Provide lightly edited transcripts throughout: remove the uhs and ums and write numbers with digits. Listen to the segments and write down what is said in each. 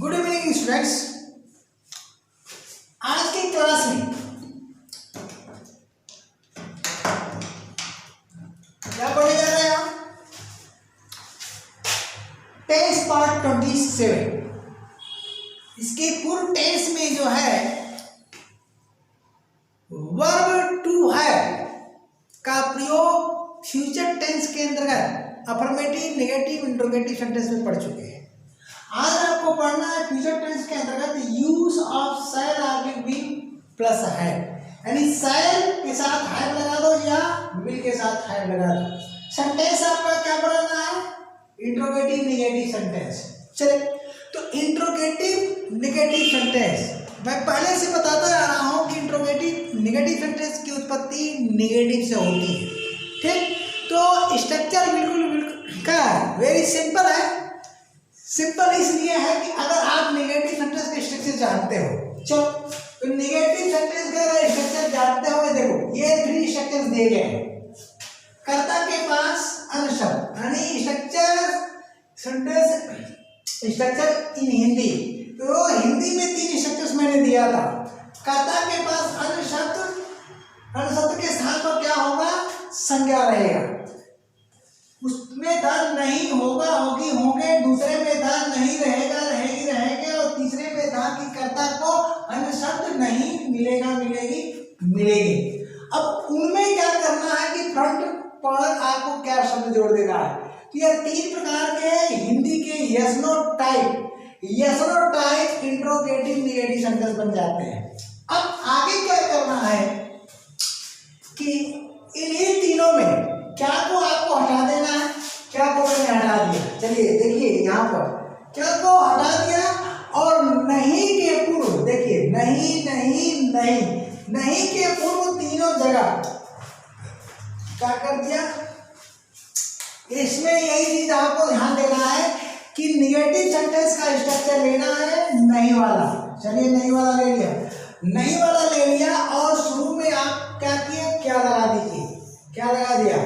Good evening students. आज की class में क्या पढ़ने जा रहे हैं आप? Tense part 27। इसके पूर्व टेंस में जो है वर्ब टू हैव का प्रयोग फ्यूचर टेंस के अंतर्गत अफर्मेटिव, नेगेटिव, इंट्रोगेटिव सेंटेंस में पढ़ चुके हैं। आज आपको पढ़ना है फ्यूचर टेंस के अंतर्गत यूज ऑफ शैल आगे विल प्लस हैव, यानी शैल के साथ हैव लगा दो या विल के साथ हैव लगा दो। सेंटेंस आपका क्या पढ़ना है? Interrogative, negative sentence. चलिए, तो इंट्रोगेटिव नेगेटिव सेंटेंस मैं पहले से बताता आ रहा हूं कि इंट्रोगेटिव नेगेटिव सेंटेंस की उत्पत्ति नेगेटिव से होती है। ठीक, तो स्ट्रक्चर बिल्कुल क्या है? वेरी सिंपल है। सिंपल इसलिए है कि अगर आप नेगेटिव सेंटेंस के स्ट्रक्चर जानते हो, चलो तो नेगेटिव सेंटेंस का अगर स्ट्रक्चर जानते हो, देखो ये 3 स्ट्रक्चर्स दिए गए हैं। कर्ता के पास अनुशब्द, यानी structure sentence structure in Hindi, तो हिंदी में 3 स्ट्रक्चर्स मैंने दिया था। कर्ता के पास अनुशब्द, अनुशब्द के स्थान पर क्या होगा? संज्ञा रहेगा। उसमें धन नहीं होगा, होगी, होंगे। दूसरे में धन नहीं रहेगा, रहेगी, रहेंगे। और तीसरे में था कि कर्ता को अनुशब्द नहीं मिलेगा, मिलेगी, मिलेगी। अब उनमें क्या करना है कि फ्रंट पर आपको क्या शब्द जोड़ देना है। तो यह 3 प्रकार के हिंदी के yes no type interrogative negative sentence बन जाते हैं। अब आगे क्या करना है कि इन्हीं तीनों में क्या को आपको हटा देना है। क्या को मैंने हटा दिया, चलिए देखिए यहाँ पर क्या को हटा दिया। और नहीं के पूर्व देखिए, नहीं नहीं नहीं, नहीं के पूर्व तीनों जगह क्या कर दिया। इसमें यही चीज आपको ध्यान देना है कि निगेटिव सेंटेंस का स्ट्रक्चर लेना है नहीं वाला। चलिए नहीं वाला ले लिया, नहीं वाला ले लिया और शुरू में आप क्या किए? क्या लगा दीजिए, क्या लगा दिया।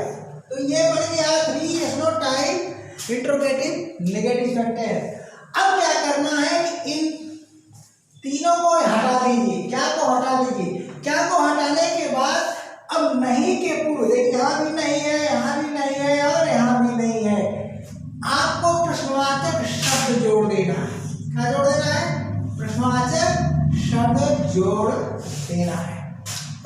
तो ये बन गया 3 yes no type interrogative negative sentence. अब क्या करना है कि इन तीनों को हटा दीजिए। क्या को हटा दीजिए। क्या को हटाने के बाद अब नहीं के पूर्व देखिए, यहाँ भी नहीं है, यहाँ भी नहीं है और यहाँ भी नहीं है। आपको प्रश्नवाचक शब्द जोड़ देना है। क्या जोड़ देना है? प्रश्नवाचक शब्द जोड़ देना है।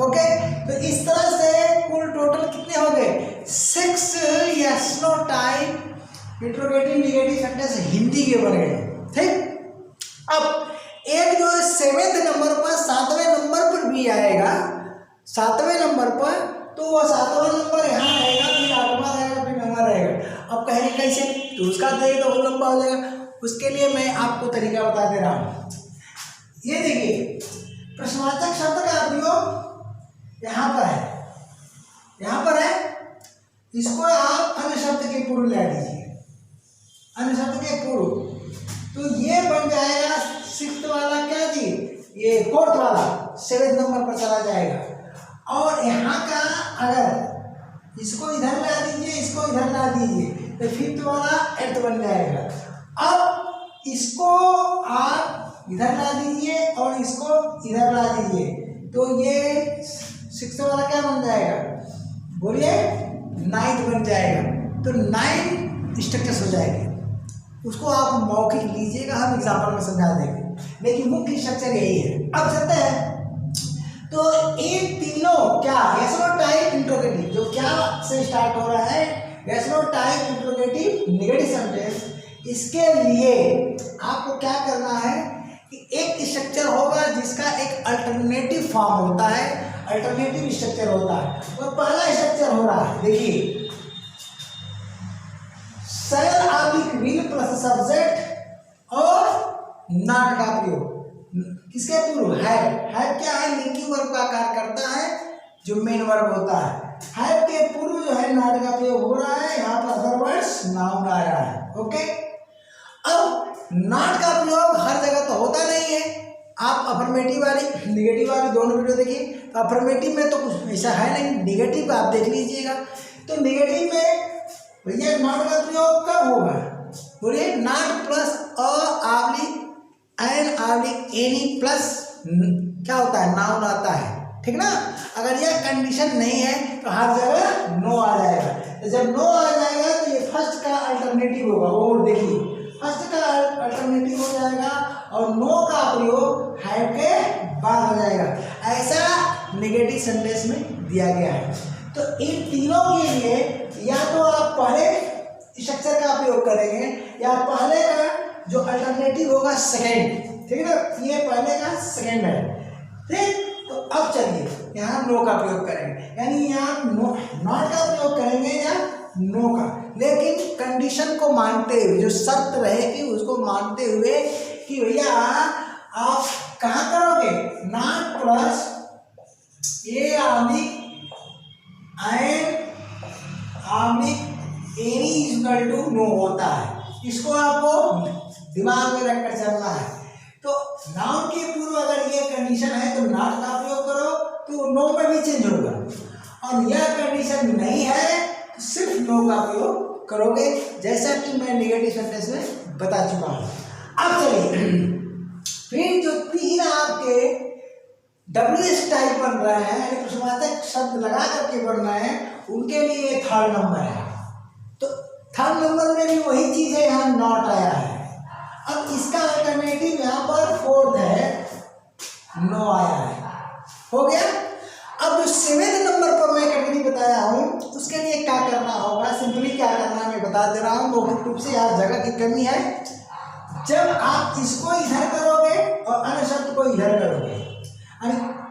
ओके, तो इस तरह से कुल टोटल कितने हो गए? 6 yes no type interrogative negative sentence Hindi के बन गए। ठीक, अब एक जो है 7वें नंबर पर, 7वें नंबर पर भी आएगा। 7वें नंबर पर, तो वह 7वां नंबर यहाँ रहेगा, फिर 8वां रहेगा, फिर 9वां रहेगा। अब कहेंगे कैसे? तो उसका देगा तो लंबा हो जाएगा। उसके लिए मैं आपको तरीका बता दे रहा हूँ। ये देखिए, प्रश्नवाचक शब्द का प्रयोग यहाँ पर है, यहाँ पर है। इसको आप अन्य शब्द के पूर्व ले लीजिए, अन्य शब्द के पूर्व। तो ये बन जाएगा 6th वाला क्या जी, ये 4th वाला 7th नंबर पर चला जाएगा। और यहाँ का अगर इसको इधर ला दीजिए, इसको इधर ला दीजिए, तो 5th वाला 8th बन जाएगा। अब इसको आप इधर ला दीजिए और इसको इधर ला दीजिए, तो ये 6th वाला क्या बन जाएगा? बोलिए, 9th बन जाएगा। तो 9 स्ट्रक्चर्स हो जाएंगे। उसको आप मौखिक लीजिएगा, हम एग्जाम्पल में समझा देंगे, लेकिन मुख्य स्ट्रक्चर यही है। अब चलते हैं, तो इन तीनों क्या यस नो टाइप इंट्रोगेटिव, जो क्या से स्टार्ट हो रहा है, yes no type interrogative negative sentence, इसके लिए आपको क्या करना है कि एक स्ट्रक्चर होगा जिसका एक अल्टरनेटिव फॉर्म होता है, अल्टरनेटिव स्ट्रक्चर होता है। और पहला स्ट्रक्चर हो रहा है, देखिए, शैल आबिक विल प्लस सब्जेक्ट और नॉट का प्रयोग किसके पूर्व? हैव। हैव क्या है? लिंकिंग वर्ब का कार्य करता है, जो मेन वर्ब होता है। हैव के पूर्व जो है नॉट का प्रयोग हो रहा है। यहाँ पर अदर वर्ड्स नाउन आ रहा है। ओके, अब नॉट का प्रयोग हर जगह तो होता नहीं है। आप अफर्मेटिव वाली, नेगेटिव वाली दोनों वीडियो देखिए। तो अफर्मेटिव में तो कुछ ऐसा है नहीं, नेगेटिव आप देख लीजिएगा। तो नेगेटिव में भैया नॉट का प्रयोग कब होगा? बोलिए, नॉट प्लस अ आवली एन ऑब्लिक एनी प्लस क्या होता है, नाउन आता है, ठीक ना। अगर यह कंडीशन नहीं है तो हर जगह नो आ जाएगा। तो जब नो आ जाएगा तो ये फर्स्ट का अल्टरनेटिव होगा, और देखिए फर्स्ट का अल्टरनेटिव हो जाएगा और नो का प्रयोग हैव के बाद हो जाएगा। ऐसा नेगेटिव सेंटेंस में दिया गया है। तो इन तीनों के लिए या तो आप पहले स्ट्रक्चर का प्रयोग करेंगे या पहले का जो अल्टरनेटिव होगा सेकेंड, ठीक है ना, ये पहले का सेकेंड है, ठीक। तो अब चलिए यहाँ नो का प्रयोग करेंगे, यानी यहाँ नो नॉट का प्रयोग करेंगे या नो का, लेकिन कंडीशन को मानते हुए, जो शर्त रहेगी उसको मानते हुए कि भैया आप कहाँ करोगे, not plus a oblique an oblique any equal to no होता है। इसको आपको दिमाग में रखकर चलना है। तो नाउन के पूर्व अगर ये कंडीशन है तो नॉट का प्रयोग करो तो नो में भी चेंज होगा, और यह कंडीशन नहीं है तो सिर्फ नो का प्रयोग करोगे, जैसा कि मैं नेगेटिव सेंटेंस में बता चुका हूँ। अब चलिए फिर जो तीन आपके WS टाइप बन रहे हैं, यानी प्रश्नवाचक शब्द लगा करके बन रहे हैं, उनके लिए थर्ड नंबर है। तो थर्ड नंबर में भी वही चीज है, यहाँ नॉट आया है। अब इसका अल्टरनेटिव यहाँ पर फोर्थ है, नो आया है, हो गया। अब जो सेवेंथ नंबर पर मैं कैटेगरी बताया हूँ उसके लिए क्या करना होगा, सिंपली क्या करना है मैं बता दे रहा हूँ, मौखिक रूप से यहाँ जगह की कमी है। जब आप इसको इधर करोगे और अन्य शब्द को इधर करोगे,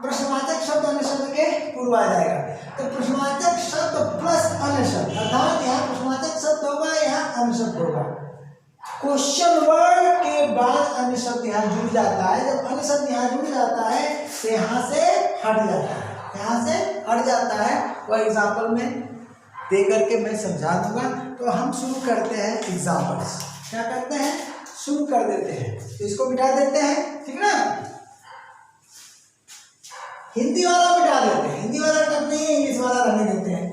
प्रश्नवाचक शब्द अन्य शब्द के पूर्व आ जाएगा, तो प्रश्नवाचक शब्द प्लस अन्य शब्द, अर्थात यहाँ प्रश्नवाचक शब्द होगा, यहाँ अन्य शब्द होगा। क्वेश्चन वर्ड के बाद अन्य शब्द यहाँ जुड़ जाता है। जब अन्य शब्द यहाँ जुड़ जाता है तो यहाँ से हट जाता है, यहाँ से हट जाता है। वह एग्जाम्पल में दे करके मैं समझा दूंगा। तो हम शुरू करते हैं एग्जाम्पल्स, क्या करते हैं, शुरू कर देते हैं। तो इसको मिटा देते हैं, ठीक ना, हिंदी वाला मिटा देते हैं, हिंदी वाला टफ नहीं है, इंग्लिश वाला रहने देते हैं।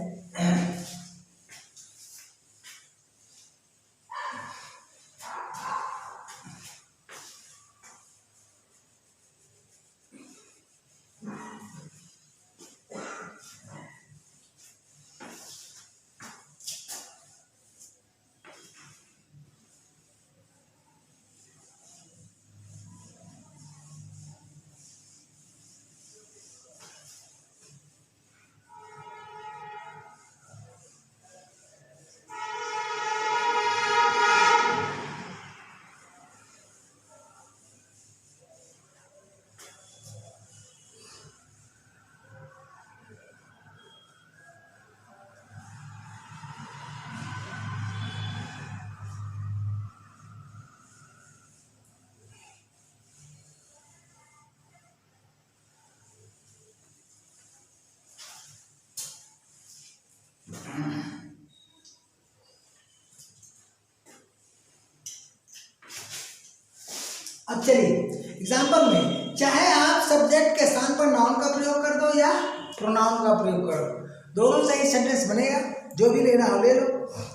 अब चलिए एग्जाम्पल में, चाहे आप सब्जेक्ट के स्थान पर नाउन का प्रयोग कर दो या प्रोनाउन का प्रयोग कर दो, दोनों से ही सेंटेंस बनेगा, जो भी लेना हो ले लो,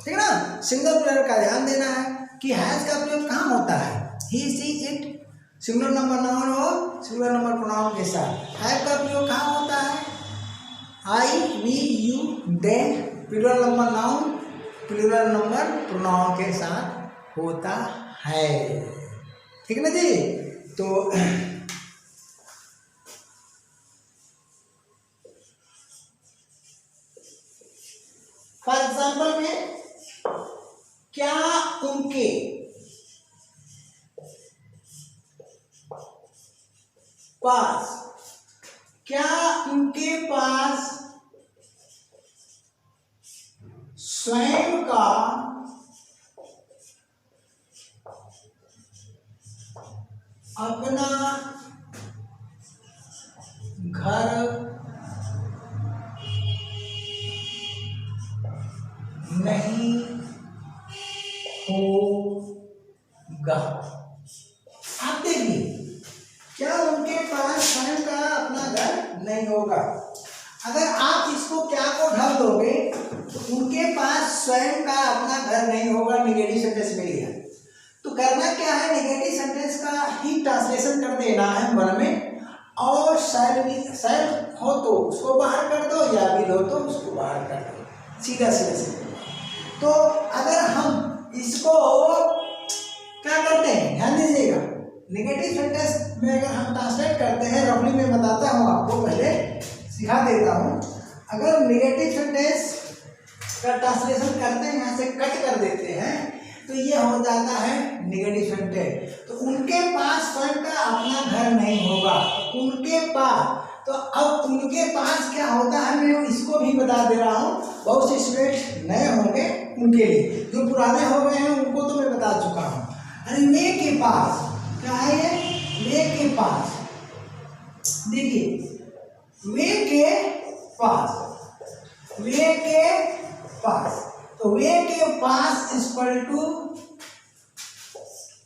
ठीक है ना। सिंगल प्लेयर का ध्यान देना है कि हैज का प्रयोग कहाँ होता है, he she it singular number noun हो सिंगुलर नंबर प्रोनाउन के साथ। हैव का प्रयोग कहाँ होता है, I we you they plural number noun plural number pronoun के साथ होता है, ठीक है ना जी। तो फॉर एग्जाम्पल में, क्या उनके पास, क्या उनके पास स्वयं का अपना घर नहीं होगा। आप देखिए, क्या उनके पास स्वयं का अपना घर नहीं होगा। अगर आप इसको क्या को ढक दोगे तो उनके पास स्वयं का अपना घर नहीं होगा, निगेटिव सेंटेंस में लिया, तो तो करना क्या है, नेगेटिव सेंटेंस का ही ट्रांसलेशन कर देना है वन में, और शैल हो तो उसको बाहर कर दो, या विल हो तो उसको बाहर कर दो, सीधा सीधा सीधा। तो अगर हम इसको क्या करते हैं, ध्यान दीजिएगा, नेगेटिव सेंटेंस में अगर हम ट्रांसलेट करते हैं, रफली मैं बताता हूँ आपको, पहले सिखा देता हूँ। अगर नेगेटिव सेंटेंस का ट्रांसलेशन करते हैं, यहाँ से कट कर देते हैं, तो ये हो जाता है नेगेटिव सेंटेंस। तो उनके पास स्वयं का अपना घर नहीं होगा, उनके पास, तो अब उनके पास क्या होता है, मैं इसको भी बता दे रहा हूँ, बहुत से स्टूडेंट नए होंगे उनके लिए, जो पुराने हो गए हैं उनको तो मैं बता चुका हूँ। अरे वे के पास क्या है, ये वे के पास, देखिए वे के पास, वे के पास, तो वे के पास इक्वल टू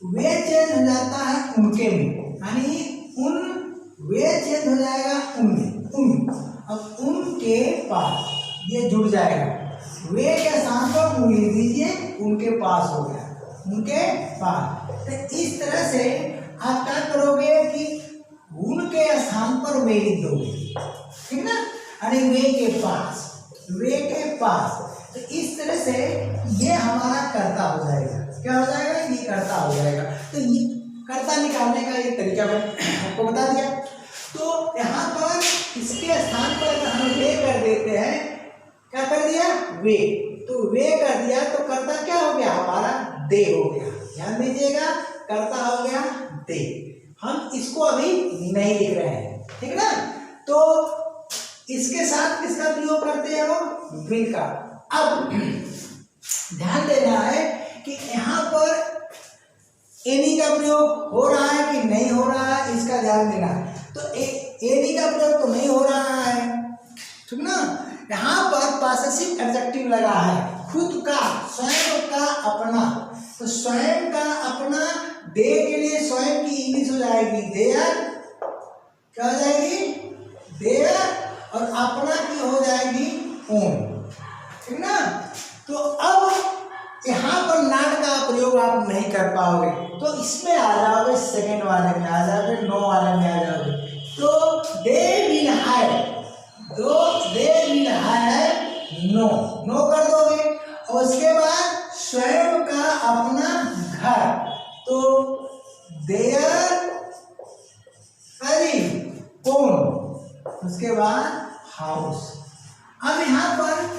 वे चेंज हो जाता है उनके में, यानी उन, वे चेंज हो जाएगा उनमें, उन, अब उनके पास ये जुड़ जाएगा, वे के साथ तो उंगली दीजिए, उनके पास हो गया, उनके पास। तो इस तरह से आप क्या करोगे कि उनके स्थान पर वे लिख दोगे, ठीक ना, अरे वे के पास, वे के पास। तो इस तरह से ये हमारा कर्ता हो जाएगा, क्या हो जाएगा, ये कर्ता हो जाएगा। तो ये कर्ता निकालने का एक तरीका मैंने आपको बता दिया। तो यहाँ पर इसके स्थान पर अगर हम वे कर देते हैं, क्या कर दिया, वे, तो वे कर दिया, तो कर्ता क्या हो गया हमारा, दे हो गया, ध्यान दीजिएगा, कर्ता हो गया दे। हम इसको अभी नहीं लिख रहे हैं, ठीक ना। तो इसके साथ किसका प्रयोग करते हैं, वो विल का। अब ध्यान देना है कि यहाँ पर एनी का प्रयोग हो रहा है कि नहीं हो रहा है, इसका ध्यान देना है। तो एनी का प्रयोग तो नहीं हो रहा है, ठीक ना। यहाँ पर पॉसेसिव एडजेक्टिव लगा है, खुद का, स्वयं का, अपना। तो स्वयं का अपना, दे के लिए स्वयं की इंग्लिश हो जाएगी देयर, क्या हो जाएगी, देयर, और अपना की हो जाएगी ओन, ठीक ना। तो अब यहाँ पर नॉट का प्रयोग आप नहीं कर पाओगे, तो इसमें आ जाओगे, सेकेंड वाले में आ जाओगे, नो वाले में आ जाओगे। तो दे विल हैव, दो they will have no, no कर दोगे, और उसके बाद स्वयं का अपना घर, तो देयर ओन, उसके बाद हाउस। अब यहाँ पर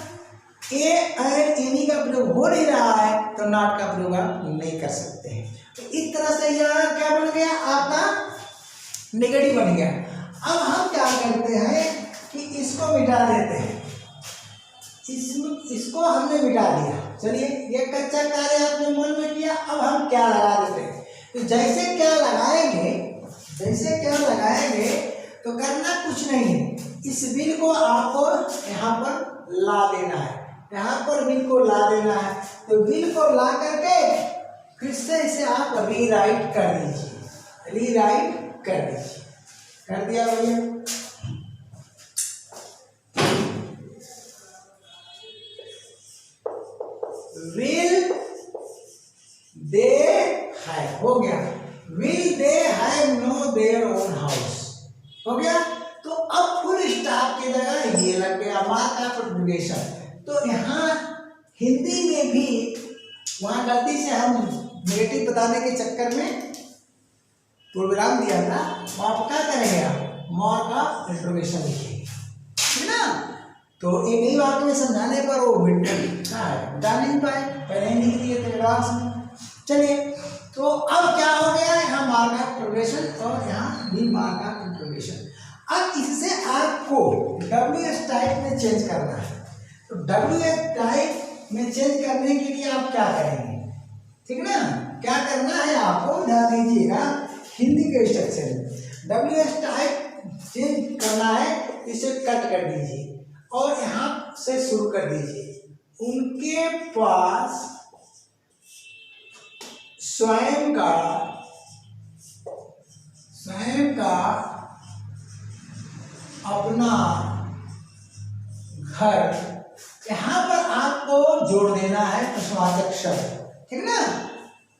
ए एंड एनी का प्रयोग हो नहीं रहा है, तो नॉट का प्रयोग आप नहीं कर सकते हैं। तो इस तरह से यह क्या बन गया, आपका नेगेटिव बन गया। अब हम क्या करते हैं कि इसको मिटा देते हैं, इसको हमने मिटा दिया। चलिए, ये कच्चा कार्य आपने मन में किया, अब हम क्या लगा देते हैं। तो जैसे क्या लगाएंगे, जैसे क्या लगाएंगे, तो करना कुछ नहीं है, इस विल को आपको यहाँ पर ला देना है, यहाँ पर विल को ला देना है। तो विल को ला करके फिर से इसे आप रीराइट कर दीजिए, रीराइट कर दीजिए, कर दिया भैया। विल दे हैव हो गया, will they have no their own house हो गया। तो अब फुल स्टॉप की जगह ये लग गया, मार्क ऑफ इंटरोगेशन। तो यहाँ हिंदी में भी वहाँ गलती से हम नेगेटिव बताने के चक्कर में पूर्वविराम दिया था, वहाँ क्या करेंगे आप, मार्क ऑफ इंटरोगेशन लिखिए, ठीक ना। तो एक ही वाक्य में समझाने पर वो बता नहीं पाए, पहले ही लिख दिए थे एडवांस में। चलिए, तो अब क्या हो गया, यहाँ मार्क ऑफ इंटरोगेशन और यहाँ भी मार्क ऑफ इंटरोगेशन। अब इससे आपको WH टाइप में चेंज करना है। तो WH टाइप में चेंज करने के लिए आप क्या करेंगे, ठीक ना, क्या करना है आपको, ध्यान दीजिएगा, हिंदी के स्ट्रक्चर में WH टाइप चेंज करना है, इसे कट कर दीजिए और यहाँ से शुरू कर दीजिए। उनके पास स्वयं का अपना घर, यहाँ पर आपको जोड़ देना है प्रश्नवाचक शब्द, ठीक ना,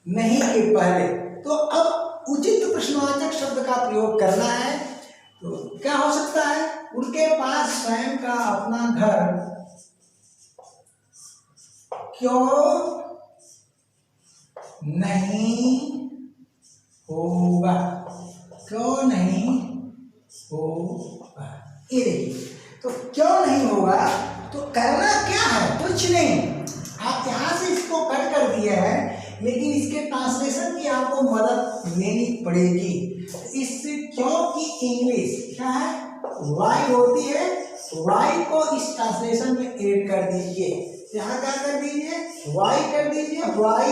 नहीं के पहले। तो अब उचित प्रश्नवाचक शब्द का प्रयोग करना है। तो क्या हो सकता है? उनके पास स्वयं का अपना घर क्यों नहीं होगा? क्यों नहीं होगा? ये देखिए, तो क्यों नहीं होगा, तो करना क्या है? कुछ नहीं। आप यहां से इसको कट कर दिए हैं, लेकिन इसके ट्रांसलेशन की आपको मदद लेनी पड़ेगी। इससे क्यों की इंग्लिश क्या है? वाई होती है। वाई को इस ट्रांसलेशन में ऐड कर दीजिए। यहाँ क्या कर दीजिए? वाई कर दीजिए। वाई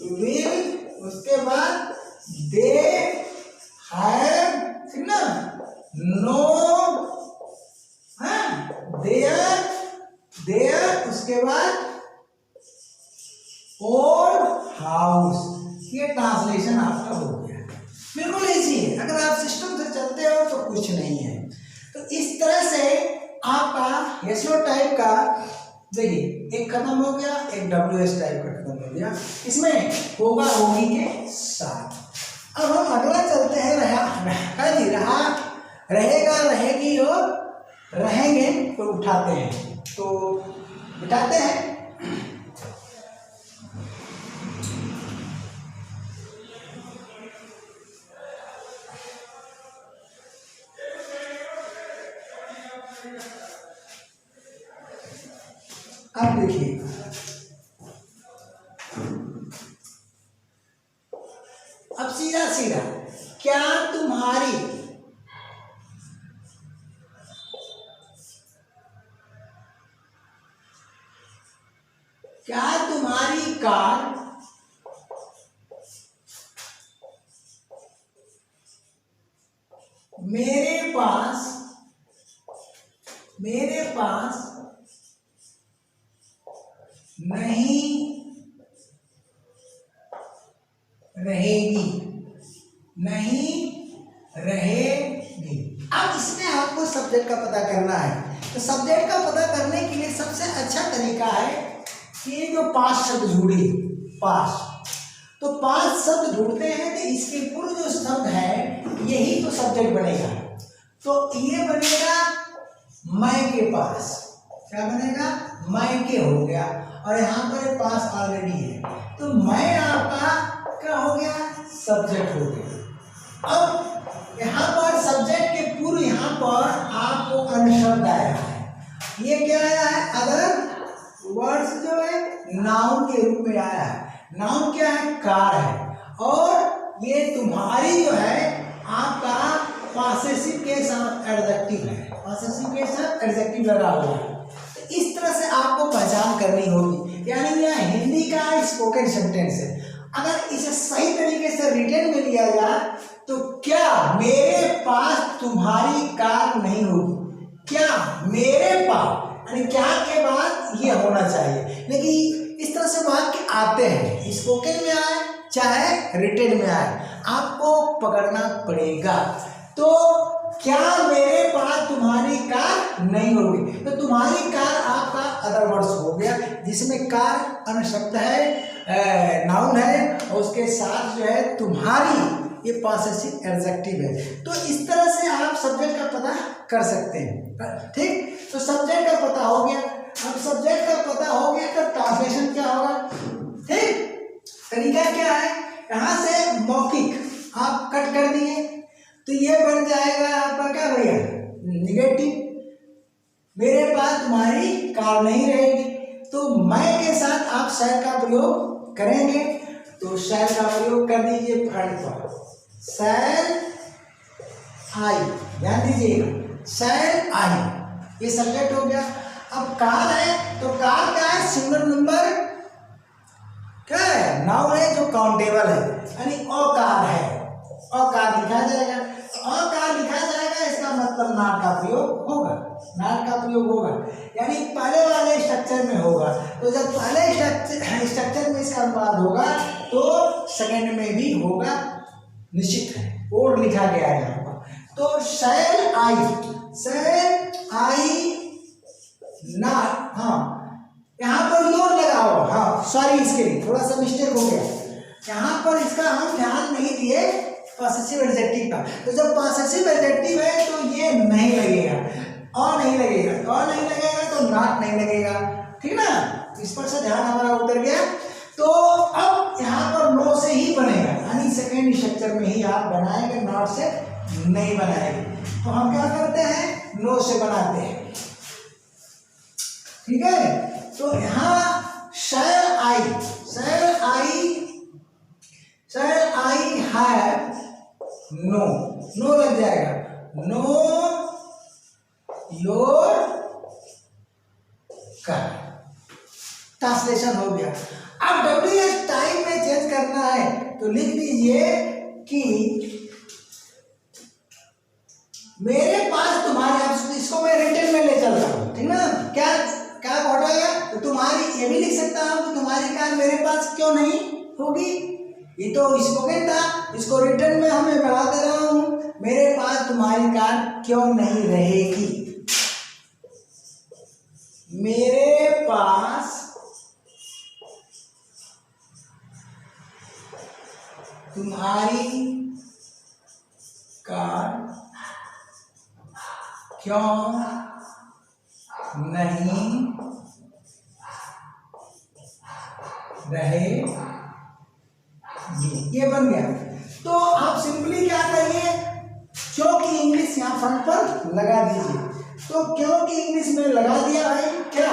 विल, उसके बाद दे हैव, ठीक ना, नो, देयर, देयर, उसके बाद ओल्ड हाउस। ये ट्रांसलेशन आपका हो गया। बिल्कुल इजी है, अगर आप सिस्टम से चलते हो तो कुछ नहीं है। तो इस तरह से आपका एसओ टाइप का, देखिए एक खत्म हो गया, एक डब्ल्यूएस टाइप का खत्म हो गया। इसमें होगा होगी के साथ। अब हम अगला चलते हैं, रहा, रहेगा, रहेगी और रहेंगे को उठाते हैं। तो बिठाते हैं। अब देखिए, अब सीधा सीधा, क्या तुम्हारी, क्या तुम्हारी कार मेरे पास नहीं रहेगी? नहीं रहेगी। अब इसमें आपको सब्जेक्ट का पता करना है। तो सब्जेक्ट का पता करने के लिए सबसे अच्छा तरीका है कि ये जो 5 शब्द जुड़े, 5, तो 5 शब्द ढूंढते हैं, तो इसके पूर्व जो शब्द है यही तो सब्जेक्ट बनेगा। तो ये बनेगा मैं के पास। क्या बनेगा? मैं के हो गया, और यहाँ पर पास ऑलरेडी है, तो मैं आपका क्या हो गया? सब्जेक्ट हो गया। अब यहाँ पर सब्जेक्ट के पूर्व यहाँ पर आपको अन्य शब्द आया है। ये क्या आया है? अदर वर्ड्स जो है नाउन के रूप में आया है। नाउन क्या है? कार है। और ये तुम्हारी जो है आपका पॉसेसिव के साथ एडजेक्टिव है। पॉसेसिव के साथ एडजेक्टिव लगा हुआ है। तो इस तरह से आपको पहचान करनी होगी। यानी यह हिंदी का स्पोकन सेंटेंस है। अगर इसे सही तरीके से रिटन में लिया जाए तो क्या मेरे पास तुम्हारी कार नहीं होगी? क्या मेरे पास, यानी क्या के बाद ये होना चाहिए। लेकिन इस तरह से वाक्य आते हैं, स्पोकन में आए चाहे रिटन में आए, आपको पकड़ना पड़ेगा। तो क्या मेरे पास तुम्हारी कार नहीं होगी? तो तुम्हारी कार आपका अदर वर्ड्स हो गया, जिसमें कार अन्य शब्द है, नाउन है, और उसके साथ जो है तुम्हारी ये पॉसेसिव एडजेक्टिव है। तो इस तरह से आप सब्जेक्ट का पता कर सकते हैं। ठीक, तो सब्जेक्ट का पता हो गया। अब सब्जेक्ट का पता हो गया तो ट्रांसलेशन क्या होगा? ठीक, तरीका क्या है? यहाँ से मौखिक आप कट कर दिए तो ये बन जाएगा आपका क्या भैया? निगेटिव। मेरे पास तुम्हारी कार नहीं रहेगी, तो मैं के साथ आप शैल का प्रयोग करेंगे। तो शैल का प्रयोग कर दीजिए फ्रंट पर, शैल आई, ध्यान दीजिएगा, शैल आई, ये सब्जेक्ट हो गया। अब कार है, तो कार क्या है? सिंगल नंबर क्या है? नाउन है जो काउंटेबल है, यानी अकार है, अकार लिखा जाएगा। अकार लिखा जाएगा, इसका मतलब नाट का प्रयोग होगा, नाट का प्रयोग होगा, यानी पहले वाले स्ट्रक्चर में होगा। तो जब पहले स्ट्रक्चर में इसका अनुवाद होगा तो सेकंड में भी होगा, निश्चित है, और लिखा गया है यहाँ पर। तो शैल आई ना, हाँ यहाँ पर योर लगा हो, हाँ सॉरी, इसके लिए थोड़ा सा मिस्टेक हो गया। यहाँ पर इसका हम ध्यान नहीं दिए पॉसेसिव एडजेक्टिव का। तो जब पॉसेसिव एडजेक्टिव है तो ये नहीं लगेगा, और नहीं लगेगा, और नहीं लगेगा तो नॉट नहीं लगेगा, ठीक ना। इस पर से ध्यान हमारा उतर गया। तो अब यहाँ पर नो से ही बनेगा, यानी सेकेंड स्ट्रक्चर में ही आप बनाएंगे, नॉट से नहीं बनाएंगे। तो हम क्या करते हैं, नो से बनाते हैं, ठीक है। तो यहाँ शैल आई हैव नो लग जाएगा, नो योर कार, ट्रांसलेशन हो गया। अब WH टाइम में चेंज करना है तो लिख दीजिए कि मेरे पास तुम्हारे, अब इसको मैं रिटर्न में ले चलता हूँ, ठीक ना। क्या क्या घटाया, तो तुम्हारी, ये भी लिख सकता हूँ कि तुम्हारी कार मेरे पास क्यों नहीं होगी, ये तो स्पोकन था, इसको रिटर्न में हमें बढ़ा दे रहा हूँ, मेरे पास तुम्हारी कार क्यों नहीं रहेगी, मेरे पास तुम्हारी कार क्यों नहीं रहेगी, ये बन गया। तो आप सिंपली क्या करिए, क्योंकि इंग्लिश यहाँ फ्रंट पर लगा दीजिए। तो क्योंकि इंग्लिश में लगा दिया भाई, क्या,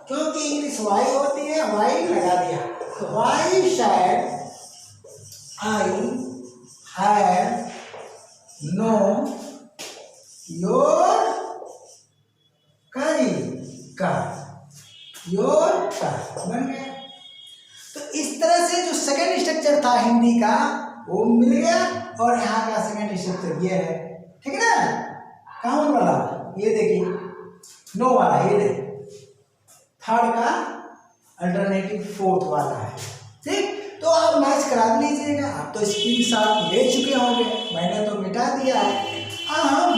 क्योंकि इंग्लिश वाई होती है, वाई लगा दिया। तो why should I have no your your car बन गया। तो इस तरह से जो सेकंड स्ट्रक्चर था हिंदी का वो मिल गया, और यहाँ का सेकंड स्ट्रक्चर ये है, ठीक है ना। कौन वाला, ये देखिए नो वाला, ये देखिए थर्ड का अल्टरनेटिव फोर्थ वाला है, ठीक। तो आप मैच करा लीजिएगा। आप तो स्क्रीनशॉट ले चुके होंगे, मैंने तो मिटा दिया है। अब हम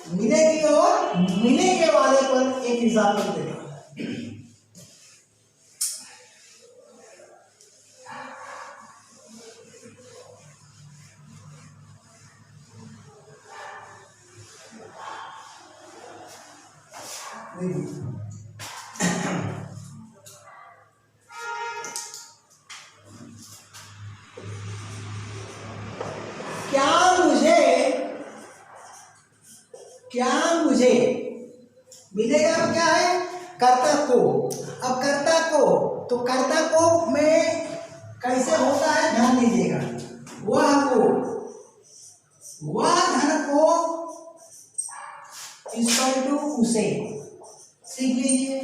मिलेगी और मिलेंगे वाले पर एक एग्जाम्पल देगा। क्या मुझे मिलेगा, क्या है, कर्ता को। अब कर्ता को, तो कर्ता को में कैसे होता है ध्यान दीजिएगा, वह धन को इक्वल टू उसे, सीख लीजिए।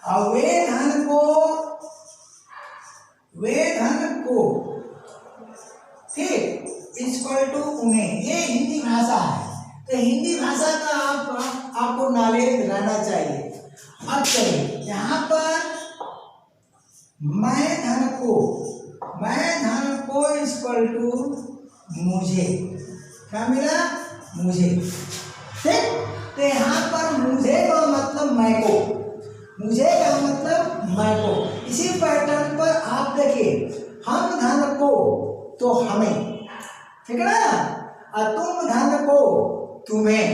और वे धन को ठीक इक्वल टू उन्हें, ये हिंदी भाषा है। तो हिंदी भाषा का आपको नॉलेज रहना चाहिए। अब चलिए यहाँ पर मैं धन को इक्वल टू मुझे, क्या मिला, मुझे, ठीक। तो यहाँ पर मुझे का मतलब मैं को, मुझे का मतलब मैं को। इसी पैटर्न पर आप देखिए, हम धन को तो हमें, ठीक है ना, और तुम धन को तुम्हें,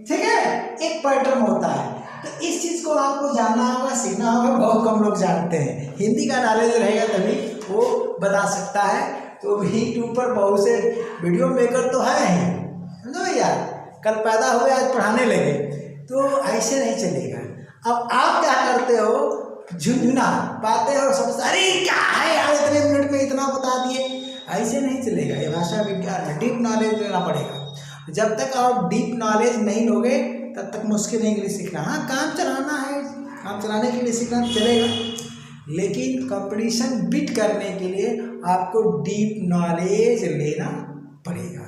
ठीक है, एक पैटर्न होता है। तो इस चीज को आपको जानना होगा, सीखना होगा। बहुत कम लोग जानते हैं, हिंदी का नॉलेज रहेगा तभी वो बता सकता है। तो यूट्यूब पर बहुत से वीडियो मेकर तो है ही, समझो भैया, कल पैदा हुए आज पढ़ाने लगे, तो ऐसे नहीं चलेगा। अब आप क्या करते हो, झुंझुना पाते हो, सब अरे क्या है यार, इतने मिनट में इतना बता दिए, ऐसे नहीं चलेगा। ये भाषा विज्ञान है, डीप नॉलेज लेना पड़ेगा। जब तक आप डीप नॉलेज नहीं लोगे तब तक मुश्किल है इंग्लिश सीखना। हाँ, काम चलाना है, काम चलाने के लिए सीखना चलेगा, लेकिन कंपटीशन बीट करने के लिए आपको डीप नॉलेज लेना पड़ेगा।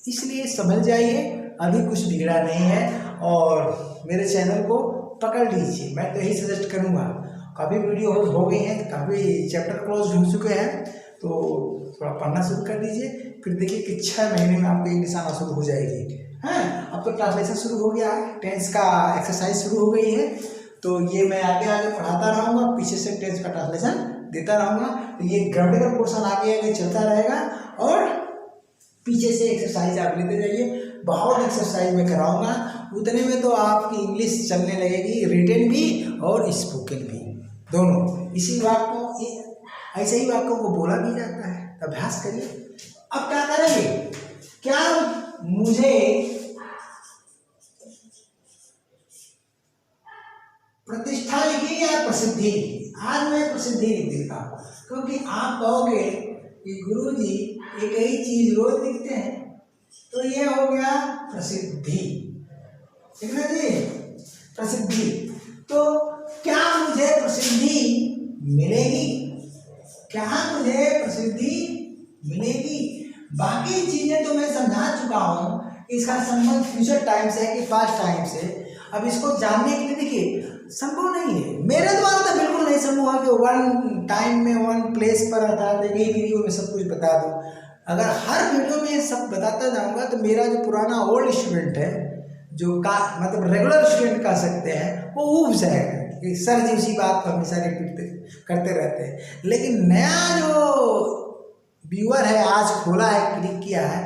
इसलिए समझ जाइए, अभी कुछ बिगड़ा नहीं है। और मेरे चैनल को पकड़ लीजिए, मैं तो यही सजेस्ट करूँगा। काफ़ी वीडियो हो गई हैं, काफ़ी चैप्टर क्लोज हो चुके हैं, तो थोड़ा पढ़ना शुरू कर दीजिए। फिर देखिए कि 6 महीने में आपको इंग्लिश आना शुरू हो जाएगी। हैं, अब तो ट्रांसलेशन शुरू हो गया है, टेंस का एक्सरसाइज शुरू हो गई है, तो ये मैं आगे आगे पढ़ाता रहूँगा, पीछे से टेंस का ट्रांसलेशन देता रहूँगा। तो ये ग्रामेटिकल पोर्शन आगे आगे चलता रहेगा और पीछे से एक्सरसाइज आप लेते जाइए। बहुत एक्सरसाइज में कराऊंगा, उतने में तो आपकी इंग्लिश चलने लगेगी, रिटन भी और स्पोकन भी दोनों। इसी बात को, ऐसे ही वाक्यों को बोला भी जाता है। अभ्यास करिए। अब क्या करेंगे, क्या मुझे प्रतिष्ठा लिखी या प्रसिद्धि लिखी? आज मैं प्रसिद्धि लिख देता हूँ, क्योंकि आप कहोगे कि गुरुजी एक ही चीज रोज लिखते हैं, तो ये हो गया प्रसिद्धि, ठीक ना जी, प्रसिद्धि। तो क्या मुझे प्रसिद्धि मिलेगी? क्या मुझे प्रसिद्धि मिलेगी? बाकी चीजें तो मैं समझा चुका हूँ, इसका संबंध फ्यूचर टाइम से है कि पास्ट टाइम से। अब इसको जानने के लिए देखिए संभव नहीं है, मेरे द्वारा तो बिल्कुल नहीं संभव है कि वन टाइम में वन प्लेस पर अर्थात एक वीडियो में सब कुछ बता दूं। अगर हर वीडियो में सब बताता जाऊंगा तो मेरा जो पुराना ओल्ड स्टूडेंट है, जो का मतलब रेगुलर स्टूडेंट कह सकते हैं, वो ऊब जाएगा कि सर जी उसी बात को हमेशा रिपीट करते रहते हैं। लेकिन नया जो व्यूअर है, आज खोला है, क्लिक किया है,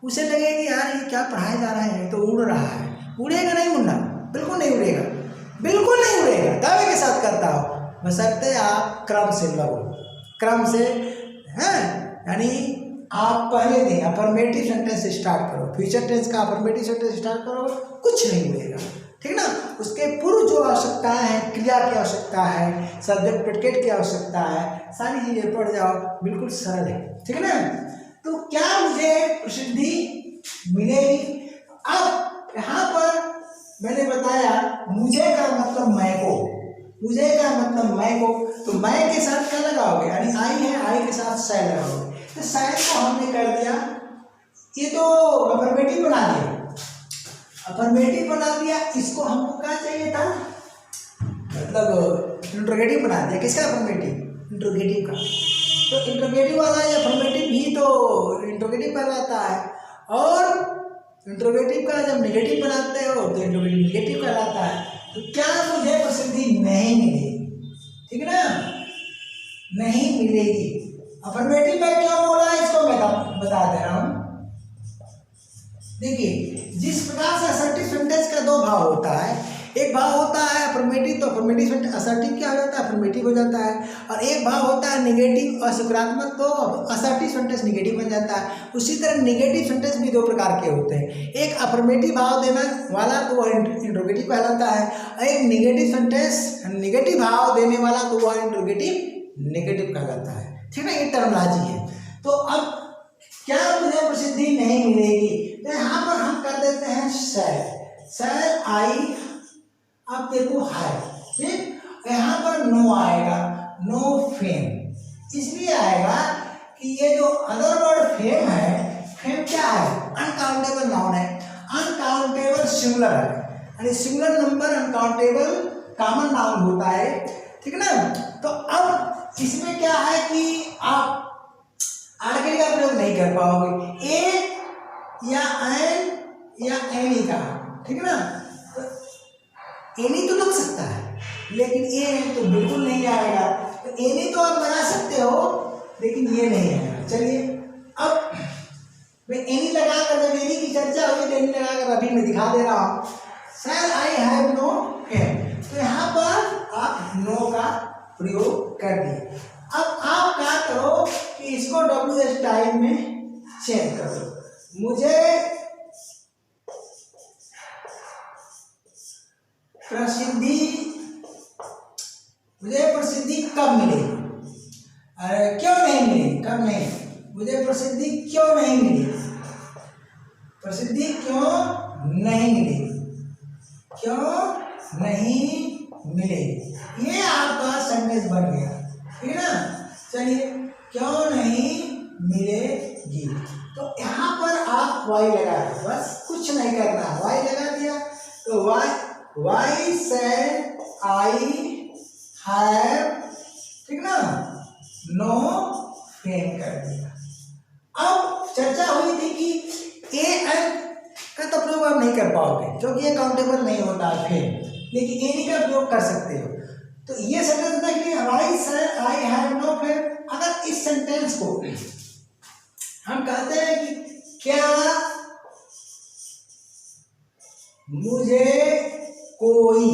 उसे लगेगा कि यार ये क्या पढ़ाया जा रहा है, तो उड़ रहा है। उड़ेगा नहीं मुन्ना, बिल्कुल नहीं उड़ेगा, बिल्कुल नहीं उड़ेगा, दावे के साथ करता हो। बशर्ते आप क्रम से लगो, क्रम से हैं, यानी आप पहले दिन अफर्मेटिव सेंटेंस स्टार्ट करो, फ्यूचर टेंस का अफर्मेटिव सेंटेंस स्टार्ट करो, कुछ नहीं उड़ेगा, ठीक ना। उसके पूर्व जो आवश्यकताएं हैं, क्रिया की आवश्यकता है, सब्जेक्ट प्रेडिकेट की आवश्यकता है, सारी चीजें पढ़ जाओ, बिल्कुल सरल है, ठीक है ना। तो क्या मुझे प्रसिद्धि मिलेगी? अब यहाँ पर मैंने बताया मुझे का मतलब मैं को, मुझे का मतलब मैं को, तो मैं के साथ क्या लगाओगे, यानी आई है, आई के साथ सै लगाओगे। तो सै को हमने कर दिया, ये तो अफर्मेटिव बना दिया, अफर्मेटिव बना दिया। इसको हमको क्या चाहिए था, मतलब इंट्रोगेटिव बना दिया। किसका अफर्मेटिव? इंट्रोगेटिव का। तो इंट्रोगेटिव वाला या अफर्मेटिव भी तो इंट्रोगेटिव कहलाता है, और इंट्रोगेटिव का जब नेगेटिव बनाते हो तो इंट्रोगेटिव नेगेटिव कहलाता है। तो क्या मुझे प्रसिद्धि नहीं मिलेगी, ठीक है ना, नहीं मिलेगी। अफर्मेटिव में क्यों बोला इसको मैं बता दे रहा हूं। देखिए जिस प्रकार से असर्टिव सेंटेंस का दो भाव होता है, एक भाव होता है अफर्मेटिव, तो अफर्मेटिव असर्टिव क्या हो जाता है, अफर्मेटिव हो जाता है, और एक भाव होता है नेगेटिव और सकारात्मक, तो असर्टिव सेंटेंस नेगेटिव बन जाता है। उसी तरह नेगेटिव सेंटेंस भी दो प्रकार के होते हैं, एक अफर्मेटिव भाव देने वाला तो वह इंट्रोगेटिव कहलाता है, और एक नेगेटिव सेंटेंस नेगेटिव भाव देने वाला तो वह इंट्रोगेटिव नेगेटिव कहलाता है, ठीक है, ये टर्मिनोलॉजी है। तो अब क्या मुझे प्रसिद्धि नहीं मिलेगी, तो यहाँ पर हम कर देते हैं सर आई, अब देखो है, ठीक, यहाँ पर नो आएगा, नो फेम, इसलिए आएगा कि ये जो अदर वर्ड फेम है, फेम क्या है, अनकाउंटेबल नाउन है, अनकाउंटेबल सिंगुलर है, यानी singular number uncountable common noun होता है, ठीक है ना। तो अब इसमें क्या है कि आप आर्टिकल का प्रयोग नहीं कर पाओगे, ए या एन या एनी का, ठीक है ना। तो एनी तो लग सकता है, लेकिन ए तो बिल्कुल नहीं आएगा। तो एनी तो आप बना सकते हो, लेकिन ये नहीं आएगा। चलिए अब मैं एनी लगाकर, जब एनी की चर्चा हुई तो एनी लगाकर अभी मैं दिखा दे रहा हूँ। Sir I have no fame, तो यहाँ पर आप नो का प्रयोग कर दिए। अब आप क्या करो कि इसको WH टाइम में चेंज कर दो। मुझे प्रसिद्धि कब मिलेगी, अरे क्यों नहीं मिली, कब नहीं, मुझे प्रसिद्धि क्यों नहीं मिली, प्रसिद्धि क्यों नहीं मिली, क्यों नहीं मिलेगी, ये आपका सेंटेंस बन गया, ठीक है ना। चलिए क्यों नहीं मिलेगी, तो यहाँ पर आप वाई लगा दो, बस कुछ नहीं करना, वाई लगा दिया। तो वाई सेड आई हैव, ठीक ना, नो फेम कर दिया। अब चर्चा हुई थी कि ए एन का तो प्रयोग आप नहीं कर पाओगे, क्योंकि ये काउंटेबल नहीं होता फेम, लेकिन एनी का प्रयोग कर सकते हो। तो ये सेंटेंस देख लिया, आई हैव नो फ्रेंड। अगर इस सेंटेंस को हम कहते हैं कि क्या मुझे कोई,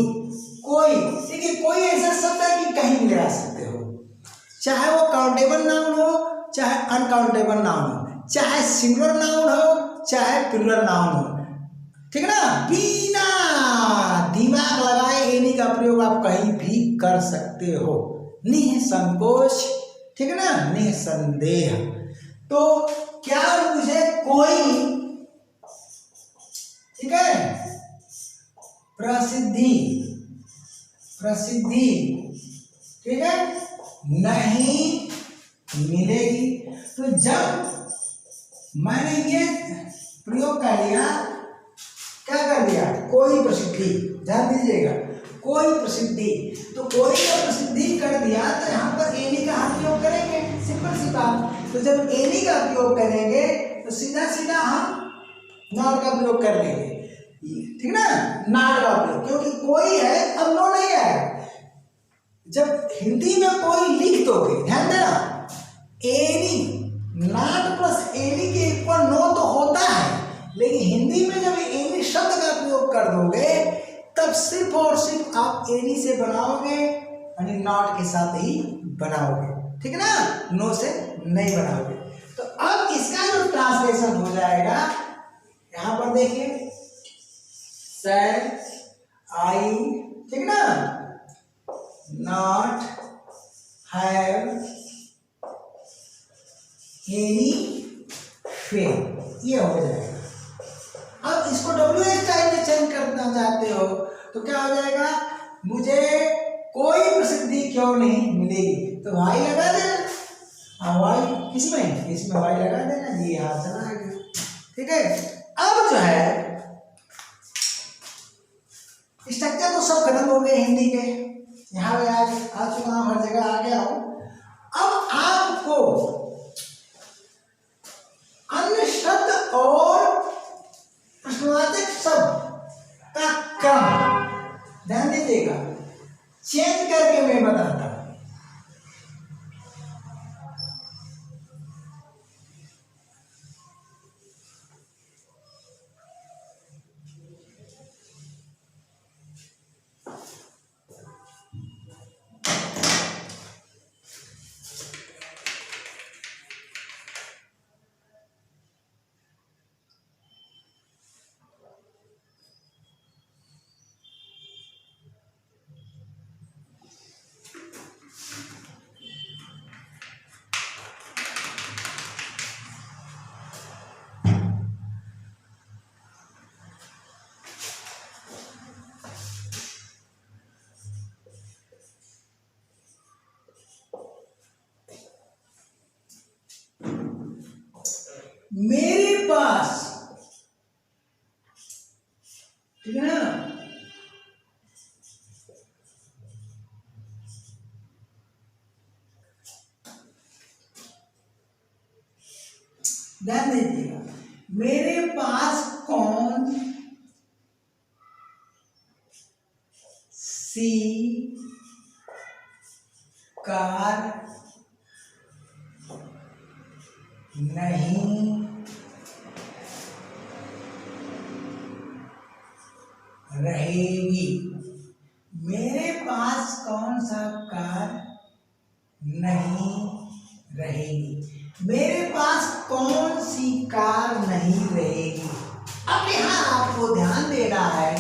देखिए कोई ऐसा शब्द है कि कहीं भी लगा सकते हो, चाहे वो काउंटेबल नाउन हो चाहे अनकाउंटेबल नाउन हो, चाहे सिंगुलर नाउन हो चाहे प्लूरल नाउन हो, ठीक है ना। बिना दिमाग लगाए एनी का प्रयोग आप कहीं भी कर सकते हो, निसंकोच, ठीक है ना, निसंदेह। तो क्या मुझे कोई, ठीक है, प्रसिद्धि, ठीक है, नहीं मिलेगी। तो जब मैंने ये प्रयोग कर लिया, क्या कर दिया, कोई प्रसिद्धि, ध्यान दीजिएगा, कोई प्रसिद्धि, तो कोई का प्रसिद्धि कर दिया तो यहाँ पर एनी का हम प्रयोग करेंगे, सिंपल सी बात। तो जब एनी का प्रयोग करेंगे तो सीधा सीधा हम नॉट का प्रयोग कर लेंगे, ठीक ना, नॉट का प्रयोग, क्योंकि कोई है अब नो नहीं है। जब हिंदी में कोई लिख दोगे, ध्यान देना, एनी, नॉट प्लस एनी के इक्वल नो तो होता है, लेकिन हिंदी में जब एनी शब्द का प्रयोग कर दोगे तब सिर्फ और सिर्फ आप एनी से बनाओगे, यानी नॉट के साथ ही बनाओगे, ठीक है ना, नो से नहीं बनाओगे। तो अब इसका जो ट्रांसलेशन हो जाएगा, यहां पर देखिए, सैड आई, ठीक ना, नॉट हैव एनी फेम, ये हो जाएगा। अब इसको WH टाइप में चेंज करना चाहते हो तो क्या हो जाएगा, मुझे कोई प्रसिद्धि क्यों नहीं मिलेगी, तो वाई लगा देना, हाँ वाई किसमें, इसमें वाई लगा देना, ये यहाँ चला गया, ठीक है। अब जो है स्ट्रक्चर तो सब खत्म हो गए हिंदी के, यहाँ पे आ चुका हूँ, हर जगह आ गया हूँ। अब आपको अन्य शब्द और प्रश्नवाचक शब्द का क्रम ध्यान दीजिएगा, चेंज करके मैं बताता हूं। मेरे पास, ठीक है ना, ध्यान दीजिएगा, मेरे पास कौन सी कार नहीं रहेगी, मेरे पास कौन सा कार नहीं रहेगी, मेरे पास कौन सी कार नहीं रहेगी। अब यहाँ आपको ध्यान देना है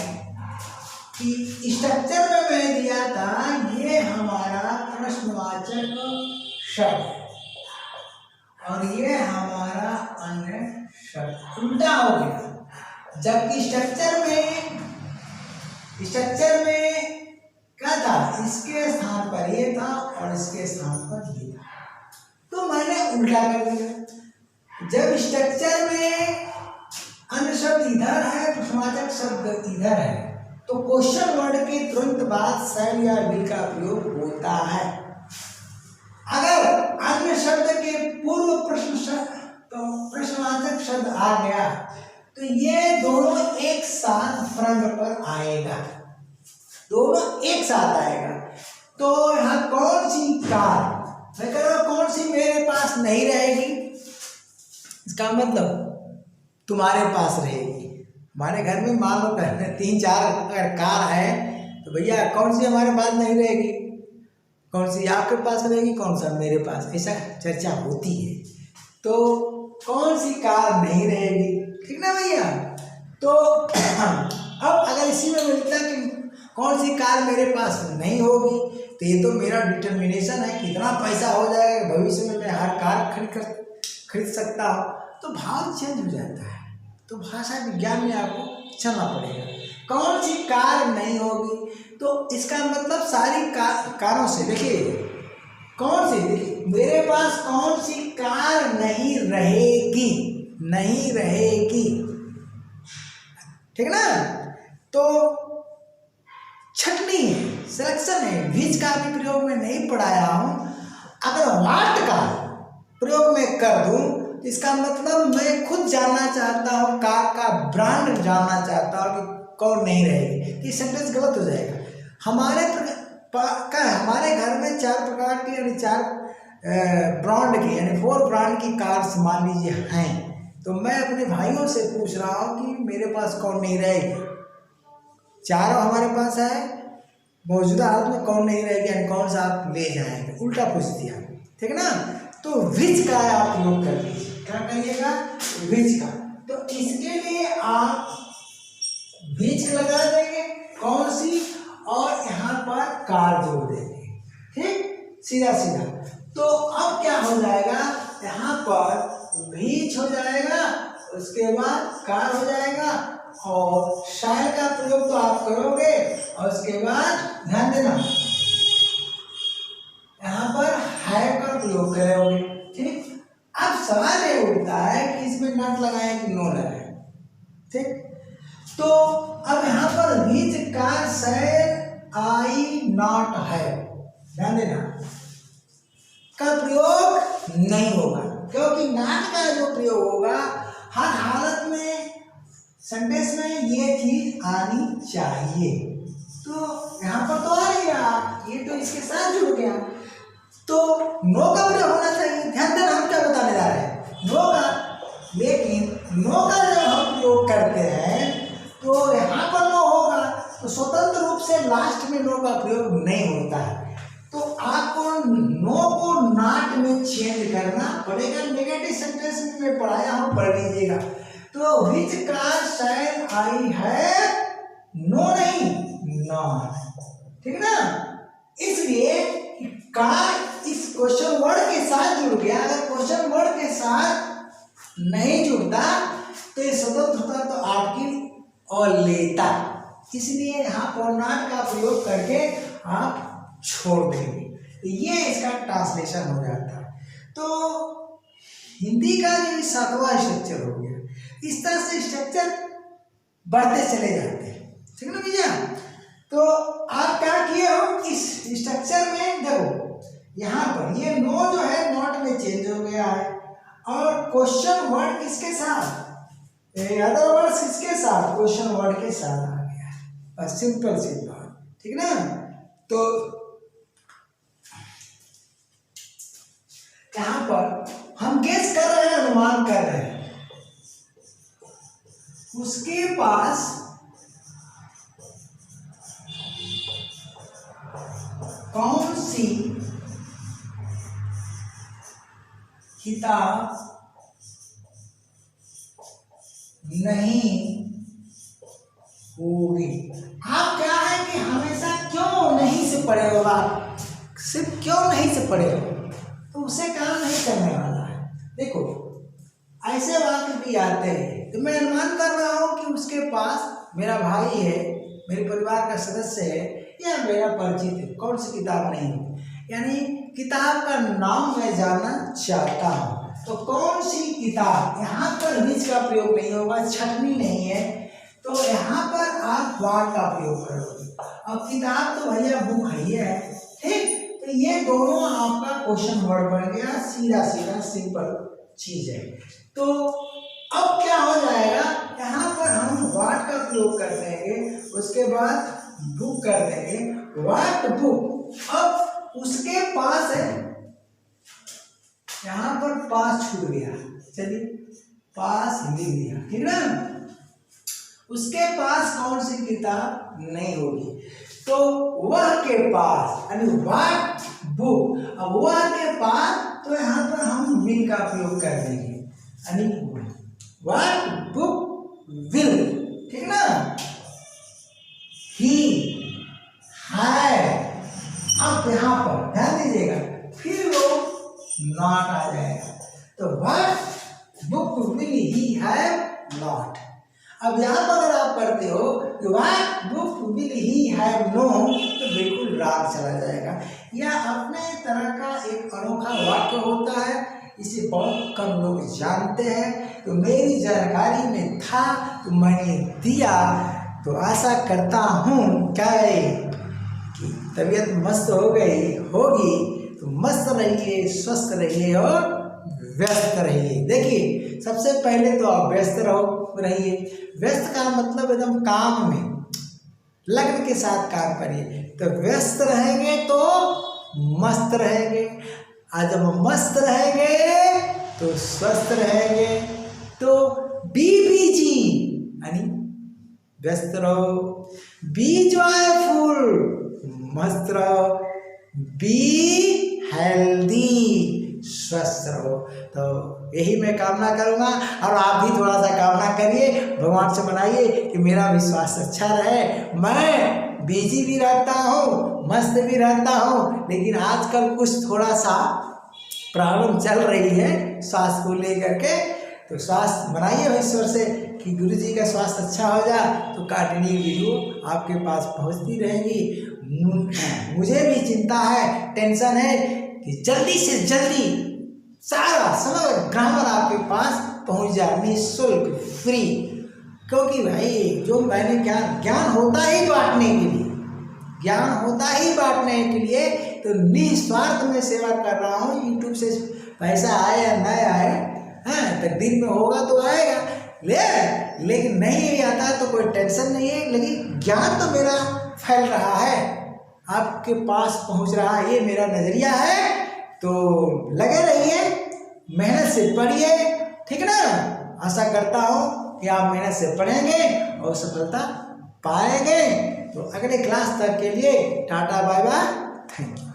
कि स्ट्रक्चर में मैं दिया था ये हमारा प्रश्नवाचक शब्द और ये हमारा अन्य शब्द, उल्टा हो गया। जबकि स्ट्रक्चर में क्या था, इसके स्थान पर ये था और इसके स्थान पर ये था, तो मैंने उल्टा कर दिया। जब स्ट्रक्चर में अन्य शब्द इधर है, प्रश्नवाचक शब्द इधर है, तो क्वेश्चन वर्ड के तुरंत बाद शैल या विल का प्रयोग होता है। अगर अन्य शब्द के पूर्व प्रश्नवाचक शब्द आ गया तो ये दोनों एक साथ फ्रंट पर आएगा, दोनों एक साथ आएगा। तो कार, मैं कह रहा हूँ कौन सी मेरे पास नहीं रहेगी, इसका मतलब तुम्हारे पास रहेगी। हमारे घर में मान लो 3-4 अगर कार है तो भैया कौन सी हमारे पास नहीं रहेगी, कौन सी आपके पास रहेगी, कौन सा मेरे पास, ऐसा चर्चा होती है। तो कौन सी कार नहीं रहेगी, ठीक ना भैया। तो अब अगर इसी में मिलता कि कौन सी कार मेरे पास नहीं होगी, तो ये तो मेरा डिटर्मिनेशन है, कितना पैसा हो जाएगा भविष्य में मैं हर कार खरीद सकता हूँ। तो भाव चेंज हो जाता है, तो भाषा विज्ञान में आपको चलना पड़ेगा। कौन सी कार नहीं होगी, तो इसका मतलब सारी कारों से, देखिए कौन सी, देखिए मेरे पास कौन सी कार नहीं रहेगी, नहीं रहेगी, ठीक ना। तो छटनी है, सिलेक्शन है, बीच का भी प्रयोग में नहीं पढ़ाया हूं। अगर वाट का प्रयोग में कर दूं, इसका मतलब मैं खुद जानना चाहता हूं, कार का ब्रांड जानना चाहता हूं कि कौन नहीं रहेगी, ये सेंटेंस गलत हो जाएगा। हमारे घर में 4 प्रकार की यानी 4 ब्रांड की यानी 4 ब्रांड की कार्स मान लीजिए हैं, तो मैं अपने भाइयों से पूछ रहा हूँ कि मेरे पास कौन नहीं रहेगी। चारों हमारे पास है, मौजूदा हालत में कौन नहीं रहेगी यानी कौन सा आप ले जाएंगे, उल्टा पूछ दिया, ठीक ना। तो विच का आप प्रयोग कर लीजिए, क्या कहिएगा, विच का। तो इसके लिए आप विच लगा देंगे, कौन सी, और यहाँ पर कार जोड़ देंगे, ठीक, सीधा सीधा। तो अब क्या हो जाएगा, यहाँ पर विच हो जाएगा, उसके बाद कार हो जाएगा, और शायर का प्रयोग तो आप करोगे, और उसके बाद ध्यान देना यहाँ पर है का प्रयोग करोगे, ठीक। अब सवाल ये उठता है कि इसमें नट लगाएं कि नो लगाएं, ठीक। तो अब यहाँ पर बीच का शायर आई नॉट है, ध्यान देना, का प्रयोग नहीं होगा, क्योंकि नॉट का जो प्रयोग होगा हर हालत में सेंटेंस में ये चीज आनी चाहिए। तो यहाँ पर तो आ रही है, ये तो इसके साथ जुड़ गया, तो नो का प्रयोग होना चाहिए। ध्यान देना, हम क्या बताने जा रहे हैं, नो का। लेकिन नो का जब हम प्रयोग करते हैं तो यहाँ पर नो होगा, तो स्वतंत्र रूप से लास्ट में नो का प्रयोग नहीं होता है। तो आपको नो को नॉट में चेंज करना पड़ेगा। नेगेटिव सेंटेंस में पढ़ाया हूँ, पढ़ लीजिएगा। तो विच कार शायद आई है, नो नहीं, नॉट, ठीक ना। इसलिए कार इस क्वेश्चन वर्ड के साथ जुड़ गया। अगर क्वेश्चन वर्ड के साथ नहीं जुड़ता तो ये स्वतंत्र होता तो आपकी और लेता, इसलिए यहाँ पर नॉट का प्रयोग करके आप छोड़ देंगे। ये इसका ट्रांसलेशन हो जाता है। तो हिंदी का जो 7वां स्ट्रक्चर हो गया, इस तरह से स्ट्रक्चर बढ़ते चले जाते हैं, ठीक ना भैया। तो आप क्या किए हो, इस स्ट्रक्चर में देखो, यहाँ पर ये नो जो है नॉट में चेंज हो गया है, और क्वेश्चन वर्ड किसके साथ, अदर वर्ड्स किसके साथ, क्वेश्चन वर्ड के साथ आ गया है, बस सिंपल सी बात, ठीक ना। तो यहाँ पर हम गेस कर रहे हैं, अनुमान कर रहे हैं, उसके पास कौन सी किताब नहीं होगी। आप क्या है कि हमेशा क्यों नहीं से पढ़े हो, आप सिर्फ क्यों नहीं से पढ़े हो, तो उसे काम नहीं करने वाला है। देखो ऐसे वाक्य भी आते हैं, तो मैं अनुमान कर रहा हूं कि उसके पास मेरा भाई है, मेरे परिवार का सदस्य है, या मेरा परिचित है, कौन सी किताब नहीं होगी, यानी किताब का नाम मैं जानना चाहता हूँ। तो कौन सी किताब, यहाँ पर बीच का प्रयोग नहीं होगा, छटनी नहीं है, तो यहाँ पर आप वाट का प्रयोग करोगे। अब किताब तो भैया बुक है, ठीक। तो ये दोनों आपका क्वेश्चन वर्ड बन गया, सीधा सीधा सिंपल चीज है। तो अब क्या हो जाएगा, यहाँ पर हम वाट का प्रयोग कर देंगे, उसके बाद बुक कर देंगे, वाट बुक। अब उसके पास है छूट गया, चलिए पास लिख दिया, ठीक ना। उसके पास कौन सी किताब नहीं होगी, तो वह के पास यानी व्हाट बुक। अब वह के पास तो यहाँ पर हम विल का प्रयोग कर देंगे, यानी व्हाट बुक विल, ठीक ना। ही है, अब यहाँ पर ध्यान दीजिएगा, फिर वो नॉट आ जाएगा, तो what book will he have not. अब यहाँ पर अगर आप पढ़ते हो कि what book will he have known, तो बिल्कुल राग चला जाएगा। यह अपने तरह का एक अनोखा वाक्य होता है, इसे बहुत कम लोग जानते हैं, तो मेरी जानकारी में था तो मैंने दिया। तो आशा करता हूँ क्या है कि तबीयत मस्त हो गई होगी, तो मस्त रहिए, स्वस्थ रहिए और व्यस्त रहिए। देखिए सबसे पहले तो आप व्यस्त रहिए। व्यस्त का मतलब एकदम काम में लगन के साथ काम करिए, तो व्यस्त रहेंगे तो मस्त रहेंगे, और जब मस्त रहेंगे तो स्वस्थ रहेंगे। तो बी बिजी यानी व्यस्त रहो, बी जॉयफुल मस्त रहो, बी हेल्दी स्वस्थ रहो। तो यही मैं कामना करूँगा, और आप भी थोड़ा सा कामना करिए, भगवान से मनाइए कि मेरा भी स्वास्थ्य अच्छा रहे। मैं बिजी भी रहता हूँ, मस्त भी रहता हूँ, लेकिन आजकल कुछ थोड़ा सा प्रॉब्लम चल रही है स्वास्थ्य को लेकर के। तो स्वास्थ्य बनाइए ईश्वर से कि गुरु जी का स्वास्थ्य अच्छा हो जाए, तो कंटिन्यू वीडियो आपके पास पहुँचती रहेंगी। मुझे भी चिंता है, टेंशन है कि जल्दी से जल्दी सारा समग्र ग्रामर आपके पास पहुंच जाए निःशुल्क फ्री। क्योंकि भाई जो मैंने ज्ञान होता ही बांटने के लिए, ज्ञान होता ही बांटने के लिए, तो निस्वार्थ में सेवा कर रहा हूँ। यूट्यूब से पैसा आए या न आए, हाँ तकदीर में होगा तो आएगा, लेकिन नहीं भी आता तो कोई टेंशन नहीं है। लेकिन ज्ञान तो मेरा फैल रहा है, आपके पास पहुंच रहा है, ये मेरा नजरिया है। तो लगे रहिए, मेहनत से पढ़िए, ठीक ना। आशा करता हूँ कि आप मेहनत से पढ़ेंगे और सफलता पाएंगे। तो अगले क्लास तक के लिए tata bye bye, thank you.